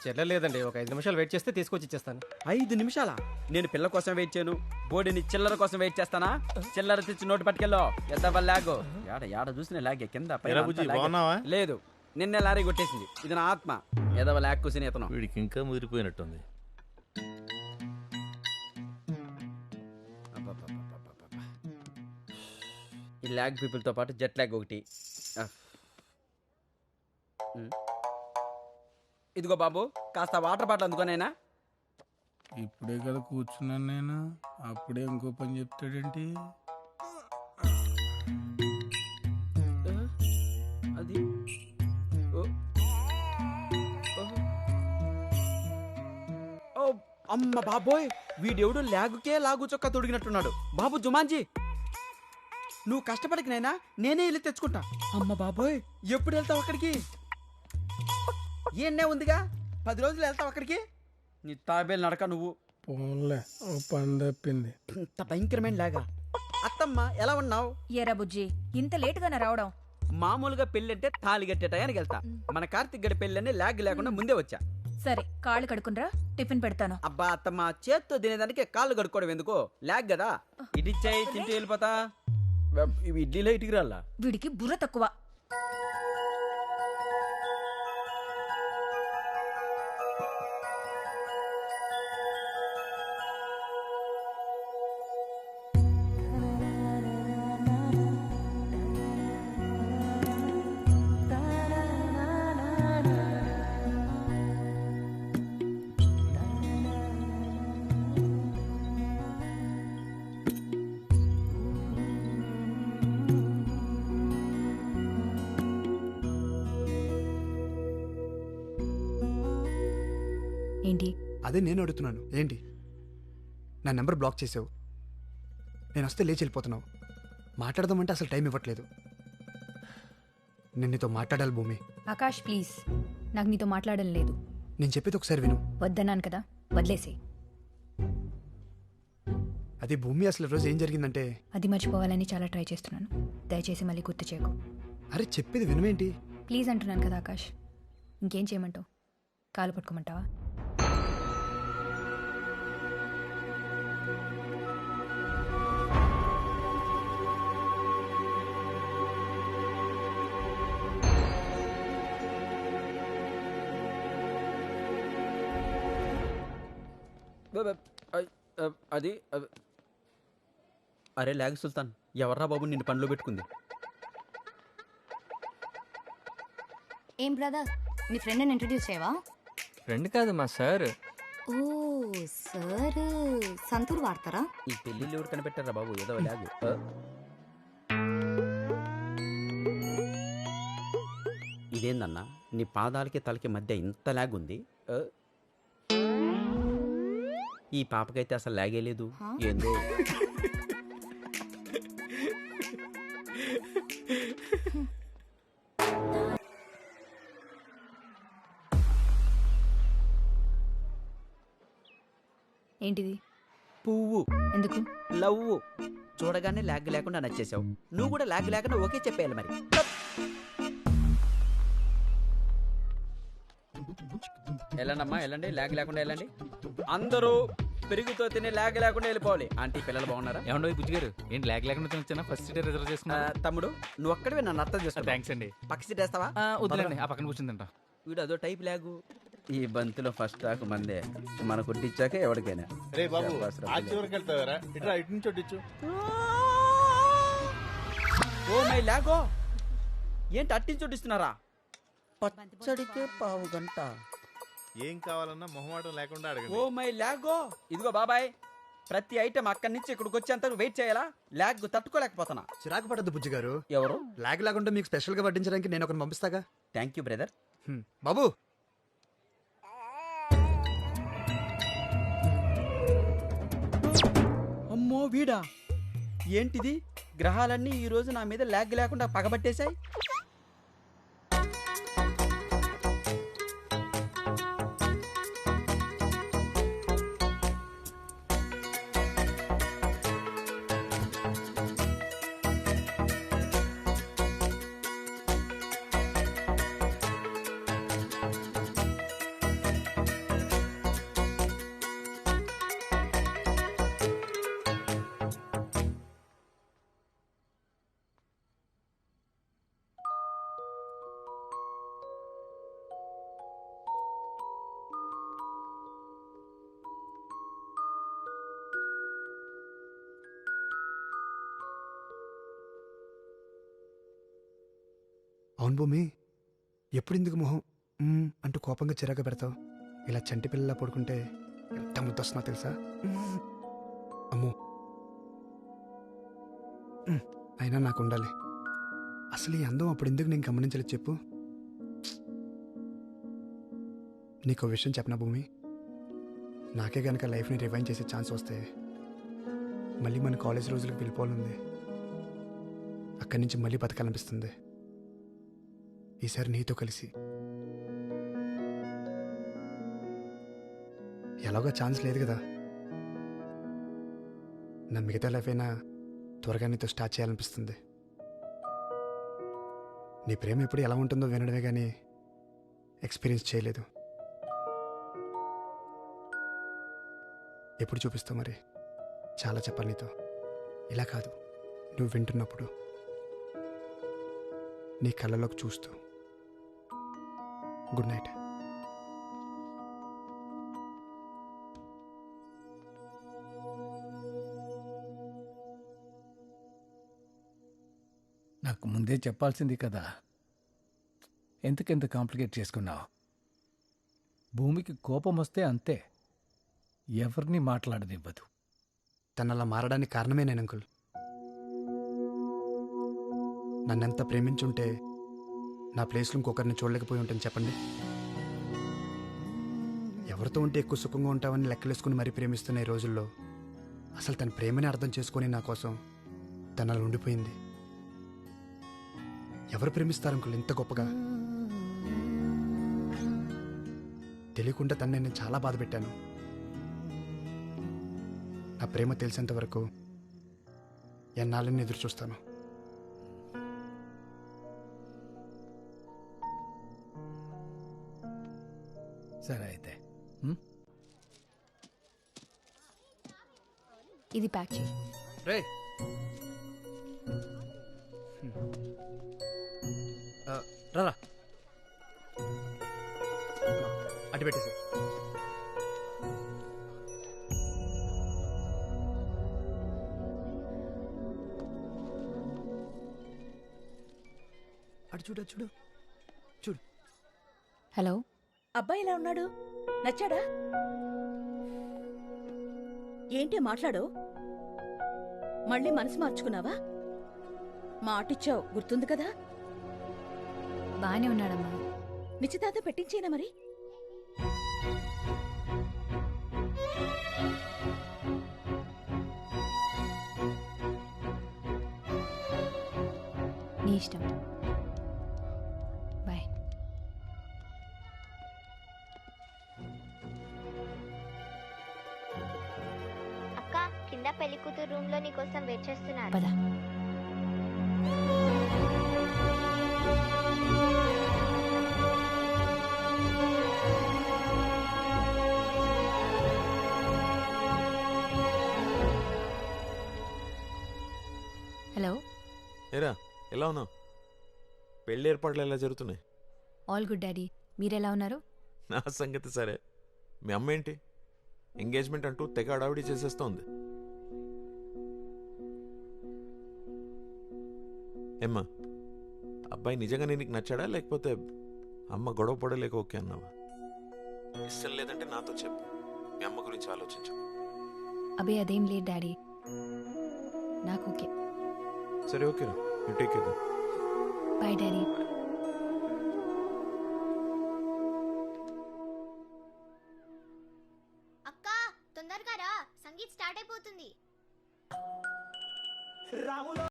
చిల్లర లేదండి, ఒక 5 నిమిషాలు వెయిట్ చేస్తే తీసుకొచ్చి ఇచ్చేస్తాను. 5 నిమిషాలా? నేను పిల్ల కోసం వెయిట్ చేయను, బోడిని చిల్లర కోసం వెయిట్ చేస్తానా? చిల్లర తెచ్చి నోటు పట్టుకెళ్ళో. ఎంత లాగు యాడ చూసిన లాగే కింద పైన ఎరా అంతా బుజ్జి, లాగే. బాగున్నావా? లేదు, నిన్నే లారీ కొట్టేసింది. ఇది నా ఆత్మ. ఎదవ లాగ్ కూసిన ఇతను. వీడికి ఇంకా ముదిరిపోయినట్టుంది. అబ్బబ్బబ్బబ్బబ్బబ్బ. ఈ ల్యాగ్ పీపుల్ తో పాటు జెట్ ల్యాగ్ ఒకటి. ఇదిగో బాబు, కాస్త వాటర్ బాటిల్ అందుకోనైనా. ఇప్పుడే కదా కూర్చున్నాను నేను, అప్పుడే ఇంకో పని చెప్తాడేంటి? అది ఓ. ఓ అమ్మ బాబోయ్, వీడెవడు లాగుకే లాగు చొక్కా తొడిగినట్టున్నాడు. బాబు జుమాన్జీ, నువ్వు కష్టపడక నైనా నేనే వెళ్ళి తెచ్చుకుంటా. అమ్మ బాబోయ్, ఎప్పుడు వెళ్తావు అక్కడికి? ఏనే ఉందిగా, 10 రోజులు వెళ్తావు అక్కడికి. నీ తాబేలు నడక నువ్వు. పోన్లే, ఓ పని తప్పింది. ఇంత భయంకరమైన లాగా. అత్తమ్మ ఎలా ఉన్నావు? ఏరా బుజ్జి, ఇంత లేటుగానే రావడం? మామూలుగా పెళ్ళంటే తాళి కట్టే టయానికి వెళ్తా. మన కార్తిక్ గడి పెళ్ళని లాగ్ లేకుండా ముందే వచ్చా. సరే, కాళ్ళు కడుకునరా, టిఫిన్ పెడతాను. అబ్బా అత్తమ్మ, చేత్తో తినేదానికి కాళ్ళు కడుక్కోవడం ఎందుకు? లాగ్ కదా. ఇడిచ్చాయి, తింటూ వెళ్ళిపోతా. ఇవి ఇడ్లీలో ఇటుకి రాలా. వీడికి బుర్ర తక్కువ. ఏంటి? అదే నేను అడుగుతున్నాను, ఏంటి నా నెంబర్ బ్లాక్ చేసావు? నేను వస్తే లేచి వెళ్ళిపోతున్నావు. మాట్లాడదామంటే అసలు టైం ఇవ్వట్లేదు. నేను నీతో మాట్లాడాలి భూమి. ఆకాష్ ప్లీజ్, నాకు నీతో మాట్లాడడం లేదు. నేను చెప్పేది ఒకసారి విను. వద్దన్నాను కదా, వదిలేసే. అది భూమి, అసలు రోజు ఏం జరిగిందంటే, అది మర్చిపోవాలని చాలా ట్రై చేస్తున్నాను. దయచేసి మళ్ళీ గుర్తు చేయకు. అరే చెప్పేది వినవేంటి? ప్లీజ్ అంటున్నాను కదా ఆకాష్. ఇంకేం చేయమంటావు? కాలు పట్టుకోమంటావా? అది అరే లాగ్ సుల్తాన్, ఎవర్రా బాబు నిన్ను పనిలో పెట్టుకుంది? ఏం బ్రదర్, నీ ఫ్రెండ్ని ఇంట్రడ్యూస్ చేయవా? ఫ్రెండ్ కాదు, మా సార్. ఓ సార్, సంతూర్ వాడతారా? ఈ పెళ్ళిళ్ళు ఎవరు కనిపెట్టారా బాబు? ఏదో లాగ్. ఇదేందన్నా, నీ పాదాలకి తలకి మధ్య ఇంత లాగ్ ఉంది? ఈ పాపకైతే అసలు లాగే లేదు. ఏందో ఏంటిది? పువ్వు. ఎందుకు? లవ్. చూడగానే లాగ్ లేకుండా నచ్చేసావు. నువ్వు కూడా లాగ్ లేకుండా ఓకే చెప్పేయాలి మరి. వెళ్ళండమ్మా, వెళ్ళండి, లాగ్ లేకుండా వెళ్ళండి. అందరూ పెరుగుతో తిని లాగ్ లేకుండా వెళ్ళిపోవాలి. ఆంటీ, పిల్లలు బాగున్నారా? ఏమండో బుజ్జి గారు, ఏంటి లాగ్ లేకుండా తినొచ్చానా? ఫస్ట్ సీట్ రిజర్వ్ చేసుకున్నా. తమ్ముడు, నువ్వు ఒక్కడివే నన్ను అర్థం చేసుకో. థ్యాంక్స్ అండి. పక్క సీట్ వేస్తావా? వద్దులేండి, ఆ పక్కన కూర్చుందంట. వీడు అదో టైప్ లాగు. ఈ బంతిలో ఫస్ట్ టాక్ మందే. మన కొట్టించాక ఎవరికైనా. రే బాబు, ఆ చివరికి వెళ్తావారా? ఇట్లా ఇటు నుంచి ఒట్టించు. ఓ మై లాగో, ఏంటి అట్టించొడ్డిస్తున్నారా? పచ్చడికే పావు గంట. ఏం కావాలన్నా మొహమాటం లేకుండా ఓ అడగండి. మై లాగో. ఇదిగో బాబాయ్, ప్రతి ఐటమ్ అక్కడి నుంచి ఇక్కడికి వచ్చేంత వెయిట్ చేయాలా? లాగ్ తట్టుకోలేకపోతున్నా. చిరాకు పడద్దు బుజ్జి గారు. ఎవరు? లాగ్ లేకుండా మీకు స్పెషల్గా వడ్డించడానికి నేను ఒకరిని పంపిస్తాగా. Thank you brother. బాబు, అమ్మో వీడా, ఏంటిది? గ్రహాలన్నీ ఈ రోజు నా మీద లాగ్ లేకుండా పగబట్టేశాయి. అవును భూమి, ఎప్పుడు ఇందుకు మొహం అంటూ కోపంగా చిరాకు పెడతావు? ఇలా చంటి పిల్లలా పడుకుంటే ఎంత ముద్దొస్తున్నా తెలుసా? అమ్మో, అయినా నాకు ఉండాలి. అసలు ఈ అందం అప్పుడు ఎందుకు నేను గమనించలేదు చెప్పు? నీకు విషయం చెప్పనా భూమి, నాకే గనక లైఫ్ని రివైండ్ చేసే ఛాన్స్ వస్తే మళ్ళీ మన కాలేజ్ రోజులకు వెళ్ళిపోవాలంది. అక్కడి నుంచి మళ్ళీ బతకాలనిపిస్తుంది, ఈసారి నీతో కలిసి. ఎలాగో ఛాన్స్ లేదు కదా, నా మిగతా లైఫ్ అయినా త్వరగా నీతో స్టార్ట్ చేయాలనిపిస్తుంది. నీ ప్రేమ ఎప్పుడు ఎలా ఉంటుందో వినడమే కానీ ఎక్స్పీరియన్స్ చేయలేదు. ఎప్పుడు చూపిస్తావు మరి? చాలా చెప్పాలి నీతో. ఇలా కాదు, నువ్వు వింటున్నప్పుడు, నీ కళ్ళలోకి చూస్తూ. Good night. నాకు ముందే చెప్పాల్సింది కదా, ఎందుకెంత కాంప్లికేట్ చేసుకున్నావు? భూమికి కోపం వస్తే అంతే, ఎవరిని మాట్లాడనివ్వదు. తను అలా మారడానికి కారణమే నేను అంకుల్. నన్నెంత ప్రేమించుంటే నా ప్లేస్లో ఇంకొకరిని చూడలేకపోయి ఉంటాను చెప్పండి. ఎవరితో ఉంటే ఎక్కువ సుఖంగా ఉంటామని లెక్కలేసుకుని మరీ ప్రేమిస్తున్న ఈ రోజుల్లో అసలు తన ప్రేమని అర్థం చేసుకొని నా కోసం తను అలా ఉండిపోయింది. ఎవరు ప్రేమిస్తారు అంకుల్ ఇంత గొప్పగా? తెలియకుండా తను నేను చాలా బాధ పెట్టాను. నా ప్రేమ తెలిసేంత వరకు ఎన్నాళ్ళని ఎదురు చూస్తాను. సరే అయితే ఇది ప్యాక్ చేయి. రే రా అటు పెట్టేసి. అటు చూడు, అటు చూడు, చూడు. హలో, అబ్బాయి ఎలా ఉన్నాడు? నచ్చాడా? ఏంటి మాట్లాడు? మళ్ళీ మనసు మార్చుకున్నావా? మాటిచ్చావు గుర్తుంది కదా? బాగానే ఉన్నాడమ్మా. నిశ్చితార్థం పెట్టించేనా మరి? నీ ఇష్టం. బాయ్. అక్క, కింద పెళ్లి కూతురు రూమ్ లో నీకోసం వెయిట్ చేస్తున్నారు. పద. హలో. ఏరా, ఎలా ఉన్నావు? పెళ్లి ఏర్పాట్లు ఎలా జరుగుతున్నాయి? ఆల్ గుడ్ డాడీ, మీరెలా ఉన్నారు? నా సంగతి సరే, మీ అమ్మ ఏంటి ఎంగేజ్మెంట్ అంటూ తెగ అడావిడి చేసేస్తోంది. ఏమ్మా, అబ్బాయి నిజంగా నీకు నచ్చాడా, లేకపోతే అమ్మ గొడవ పడలేక ఓకే అన్నావా? ఇష్టం లేదంటే నాతో చెప్పు, మీ అమ్మ గురించి ఆలోచించు. అబే అదేం లేదు డాడీ, నాకు ఓకే. సరే ఓకేరా, you take care. Bye daddy. అక్క, తొందరగా రా, సంగీత్ స్టార్ట్ అయిపోతుంది.